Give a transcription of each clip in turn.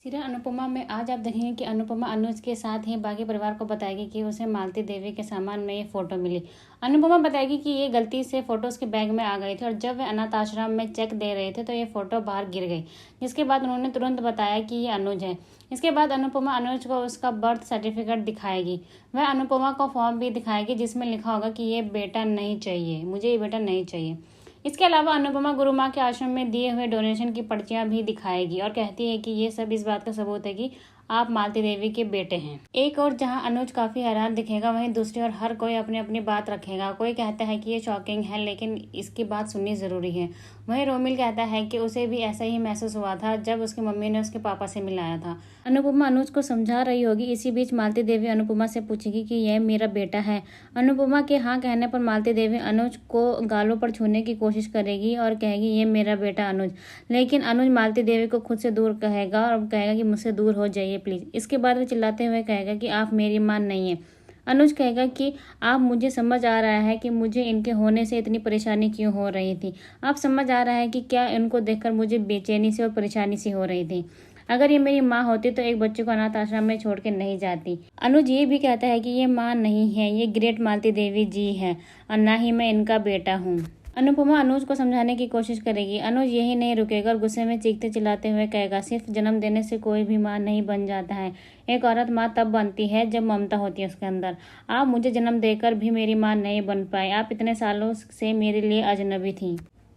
Serial Anupama में आज आप देखेंगे कि अनुपमा अनुज के साथ ही बाकी परिवार को बताएगी कि उसे मालती देवी के सामान में ये फोटो मिली। अनुपमा बताएगी कि ये गलती से फोटो उसके बैग में आ गई थी और जब वे अनाथ आश्रम में चेक दे रहे थे तो ये फोटो बाहर गिर गई, जिसके बाद उन्होंने तुरंत बताया कि ये अनुज है। इसके बाद अनुपमा अनुज को उसका बर्थ सर्टिफिकेट दिखाएगी। वह अनुपमा को फॉर्म भी दिखाएगी जिसमें लिखा होगा कि ये बेटा नहीं चाहिए, मुझे ये बेटा नहीं चाहिए। इसके अलावा अनुपमा गुरु माँ के आश्रम में दिए हुए डोनेशन की पर्चियां भी दिखाएगी और कहती है कि ये सब इस बात का सबूत है कि आप मालती देवी के बेटे हैं। एक और जहां अनुज काफी हैरान दिखेगा, वहीं दूसरी ओर हर कोई अपनी अपनी बात रखेगा। कोई कहता है कि ये शॉकिंग है लेकिन इसकी बात सुननी जरूरी है। वहीं रोमिल कहता है कि उसे भी ऐसा ही महसूस हुआ था जब उसकी मम्मी ने उसके पापा से मिलाया था। अनुपमा अनुज को समझा रही होगी। इसी बीच मालती देवी अनुपमा से पूछेगी कि यह मेरा बेटा है। अनुपमा के हाँ कहने पर मालती देवी अनुज को गालों पर छूने की कोशिश करेगी और कहेगी ये मेरा बेटा अनुज। लेकिन अनुज मालती देवी को खुद से दूर कहेगा और कहेगा कि मुझसे दूर हो जाइए प्लीज। इसके बाद वो चिल्लाते हुए कहेगा कि आप मेरी मां नहीं है। अनुज कहेगा कि आप मुझे समझ आ रहा है कि मुझे इनके होने से इतनी परेशानी क्यों हो रही थी। आप समझ आ रहा है कि क्या इनको देखकर मुझे बेचैनी सी और परेशानी सी हो रही थी। अगर ये मेरी माँ होती तो एक बच्चे को अनाथ आश्रम में छोड़ के नहीं जाती। अनुज ये भी कहता है कि ये माँ नहीं है, ये ग्रेट मालती देवी जी है और ना ही मैं इनका बेटा हूँ। अनुपमा अनुज को समझाने की कोशिश करेगी। अनुज यही नहीं रुकेगा और गुस्से में चीखते चिल्लाते हुए कहेगा सिर्फ जन्म देने से कोई भी माँ नहीं बन जाता है। एक औरत माँ तब बनती है जब ममता होती है उसके अंदर। आप मुझे जन्म देकर भी मेरी माँ नहीं बन पाए। आप इतने सालों से मेरे लिए अजनबी थी।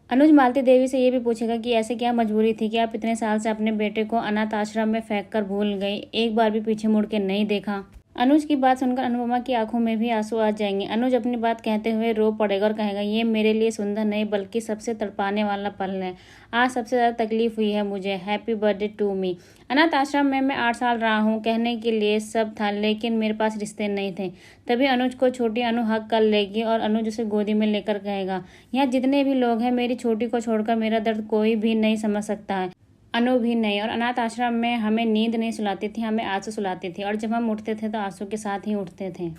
अनुज मालती देवी से ये भी पूछेगा कि ऐसे क्या मजबूरी थी कि आप इतने साल से अपने बेटे को अनाथ आश्रम में फेंक कर भूल गई, एक बार भी पीछे मुड़ के नहीं देखा। अनुज की बात सुनकर अनुपमा की आंखों में भी आंसू आ जाएंगे। अनुज अपनी बात कहते हुए रो पड़ेगा और कहेगा ये मेरे लिए सुंदर नहीं बल्कि सबसे तड़पाने वाला पल है। आज सबसे ज़्यादा तकलीफ हुई है मुझे। Happy birthday to me. अनाथ आश्रम में मैं 8 साल रहा हूँ। कहने के लिए सब था लेकिन मेरे पास रिश्ते नहीं थे। तभी अनुज को छोटी अनु हक कर लेगी और अनुज उसे गोदी में लेकर कहेगा यहाँ जितने भी लोग हैं मेरी छोटी को छोड़कर मेरा दर्द कोई भी नहीं समझ सकता है, अनु भी नहीं। और अनाथ आश्रम में हमें नींद नहीं सुलाती थी, हमें आंसू सुलाती थी और जब हम उठते थे तो आंसू के साथ ही उठते थे।